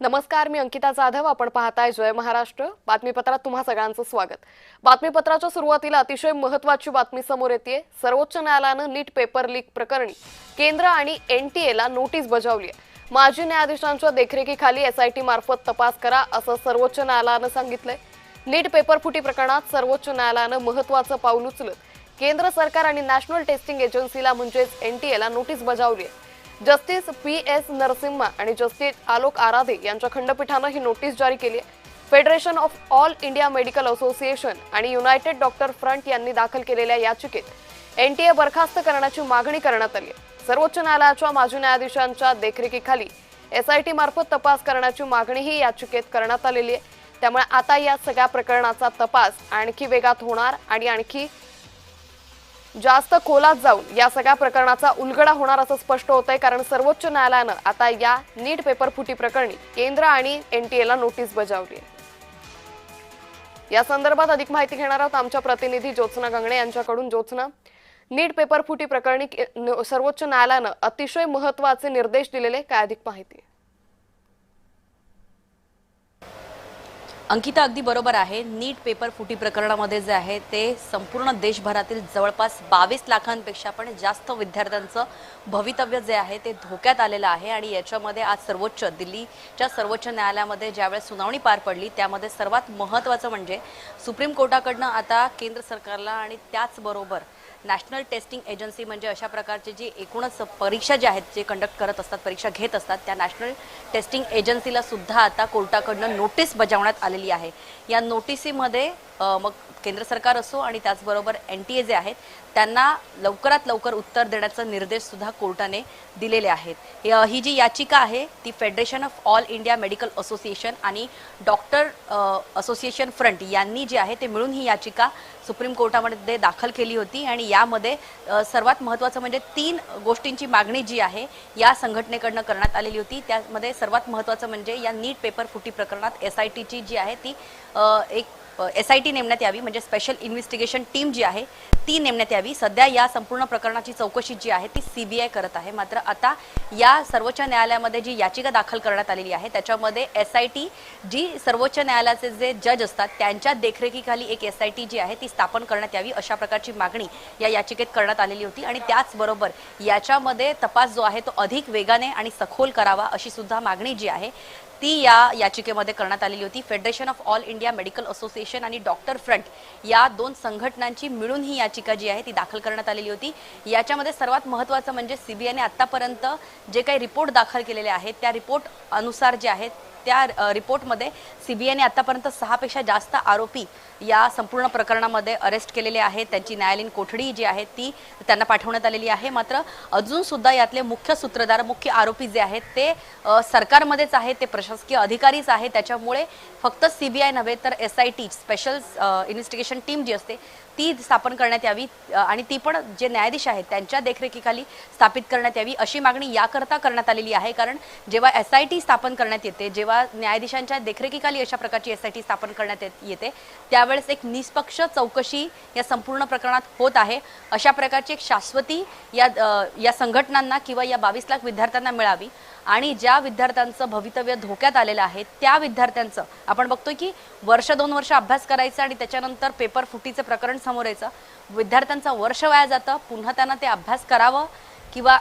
नमस्कार, मी अंकिता जाधव. आपण पाहताय जय महाराष्ट्र. बातमीपत्रात तुम्हा सगळ्यांचं स्वागत. बातमीपत्राच्या सुरुवातीला अतिशय महत्त्वाची बातमी समोर येते. सर्वोच्च न्यायालयानं नीट पेपर लीक प्रकरणी केंद्र आणि एनटीएला नोटीस बजावली आहे. माजी न्यायाधीशांच्या देखरेखीखाली एसआयटी मार्फत तपास करा असं सर्वोच्च न्यायालयानं सांगितलंय. नीट पेपर फुटी प्रकरणात सर्वोच्च न्यायालयानं महत्त्वाचं पाऊल उचलत केंद्र सरकार आणि नॅशनल टेस्टिंग एजन्सीला म्हणजेच एनटीएला नोटीस बजावली आहे. Justice PS. नरसिम्हा आणि जस्टिस आलोक आराधे यांच्या खंडपीठानं ही नोटीस जारी केली आहे. Federation of all India medical association आणि युनायटेड डॉक्टर फ्रंट यांनी दाखल केलेल्या याचिकेत एनटीए बरखास्त करण्याची मागणी करण्यात आली आहे. सर्वोच्च न्यायालयाच्या माजी न्यायाधीशांच्या देखरेखीखाली एसआयटी मार्फत तपास करण्याची मागणीही याचिकेत करण्यात आलेली आहे. त्यामुळे आता या सगळ्या प्रकरणाचा तपास आणखी वेगात होणार आणि आणखी जास्त खोलात जाऊन या सगळ्या प्रकरणाचा उलगडा होणार असं स्पष्ट होतंय. कारण सर्वोच्च न्यायालयानं आता या नीट पेपर फुटी प्रकरणी केंद्र आणि एनटीएला नोटीस बजावली आहे. या संदर्भात अधिक माहिती घेणार आहोत आमच्या प्रतिनिधी ज्योत्सना गंगणे यांच्याकडून. ज्योत्सना, नीट पेपर फुटी प्रकरणी सर्वोच्च न्यायालयानं अतिशय महत्त्वाचे निर्देश दिलेले, काय अधिक माहिती? अंकिता, अगदी बरोबर आहे. नीट पेपर फुटी प्रकरणामध्ये जे आहे ते संपूर्ण देशभरातील जवळपास 22 लाखांपेक्षा पण जास्त विद्यार्थ्यांचं भवितव्य जे आहे ते धोक्यात आलेलं आहे. आणि याच्यामध्ये आज दिल्लीच्या सर्वोच्च न्यायालयामध्ये ज्यावेळेस सुनावणी पार पडली त्यामध्ये सर्वात महत्त्वाचं म्हणजे सुप्रीम कोर्टाकडनं आता केंद्र सरकारला आणि त्याचबरोबर नॅशनल टेस्टिंग एजन्सी म्हणजे अशा प्रकारचे जी एकूणच परीक्षा ज्या आहेत जे कंडक्ट करत असतात, परीक्षा घेत असतात, त्या नॅशनल टेस्टिंग एजन्सीला सुद्धा आता कोर्टाकडनं नोटीस बजावण्यात आलेली आहे. या नोटिसीमध्ये मग केंद्र सरकार असो आणि त्याचबरोबर एनटीए जे आहेत त्यांना लवकरात लवकर उत्तर देण्याचे निर्देश सुद्धा कोर्टाने दिलेले आहेत. ही जी याचिका आहे ती federation of all India medical association आणि डॉक्टर असोसिएशन फ्रंट यांनी जी आहे ते मिळून ही याचिका सुप्रीम कोर्टामध्ये दाखल केली होती. आणि यामध्ये सर्वात महत्त्वाचं म्हणजे 3 गोष्टींची मागणी जी आहे या संघटनेकडनं करण्यात आलेली होती. त्यामध्ये सर्वात महत्त्वाचं म्हणजे या नीट पेपर फुटी प्रकरणात एसआयटीची जी आहे ती एक एसआयटी नेमण्यात यावी, म्हणजे स्पेशल इन्व्हेस्टिगेशन टीम जी आहे ती नेमण्यात यावी. सध्या या संपूर्ण प्रकरणाची चौकशी जी आहे ती सीबीआय करत आहे. मात्र आता या सर्वोच्च न्यायालयामध्ये जी याचिका दाखल करण्यात आलेली आहे त्याच्यामध्ये एसआयटी जी सर्वोच्च न्यायालयाचे जे जज असतात त्यांच्या देखरेखीखाली एक एसआयटी जी आहे ती स्थापन करण्यात यावी अशा प्रकारची मागणी या याचिकेत करण्यात आलेली होती. आणि त्याचबरोबर याच्यामध्ये तपास जो आहे तो अधिक वेगाने आणि सखोल करावा अशी सुद्धा मागणी जी आहे ती या याचिकेमध्ये करण्यात आलेली होती. Federation of all India medical association आणि डॉक्टर फ्रंट या 2 संघटनांची मिळून ही याचिका जी आहे ती दाखल करण्यात आलेली होती. याच्यामध्ये सर्वात महत्त्वाचं म्हणजे सीबीआयने आतापर्यंत जे काही रिपोर्ट दाखल केलेले आहेत त्या रिपोर्ट अनुसार जे आहेत त्या रिपोर्टमध्ये सीबीआयने आतापर्यंत 6 पेक्षा जास्त आरोपी या संपूर्ण प्रकरणामध्ये अरेस्ट केलेले आहेत. त्यांची न्यायालयीन कोठडी जी आहे ती त्यांना पाठवण्यात आलेली आहे. मात्र अजून सुद्धा यातले मुख्य सूत्रधार, मुख्य आरोपी जे आहेत ते सरकारमध्येच आहेत, ते प्रशासकीय अधिकारीच आहेत. त्याच्यामुळे फक्त सीबीआय नव्हे तर एसआयटी स्पेशल इन्व्हेस्टिगेशन टीम जी असते ती स्थापन करण्यात यावी आणि ती पण जे न्यायाधीश आहेत त्यांच्या देखरेखीखाली स्थापित करण्यात यावी अशी मागणी याकरता करण्यात आलेली आहे. कारण जेव्हा एसआयटी स्थापन करण्यात येते, जेव्हा न्यायाधीशांच्या देखरेखीखाली अशा प्रकारची एसआयटी स्थापन करण्यात येते त्यावेळेस एक निष्पक्ष चौकशी या संपूर्ण प्रकरणात होत आहे. अशा प्रकारची एक शाश्वती या संघटनांना किंवा या 22 लाख विद्यार्थ्यांना मिळावी. आणि ज्या विद्यार्थ्यांचं भवितव्य धोक्यात आलेलं आहे त्या विद्यार्थ्यांचं आपण बघतोय की 1-2 वर्ष अभ्यास करायचा आणि त्याच्यानंतर पेपर फुटीचं प्रकरण समोर यायचं, विद्यार्थ्यांचं वर्ष वाया जातं. पुन्हा त्यांना ते अभ्यास करावं किंवा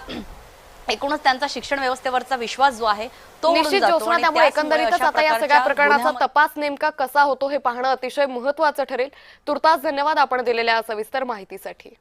एकूणच त्यांचा शिक्षण व्यवस्थेवरचा विश्वास जो आहे तो निश्चित ज्योत्सना, त्यामुळे एकंदरीतच आता या सगळ्या प्रकरणाचा तपास नेमका कसा होतो हे पाहणं अतिशय महत्त्वाचं ठरेल. तुर्तास धन्यवाद आपण दिलेल्या सविस्तर माहितीसाठी.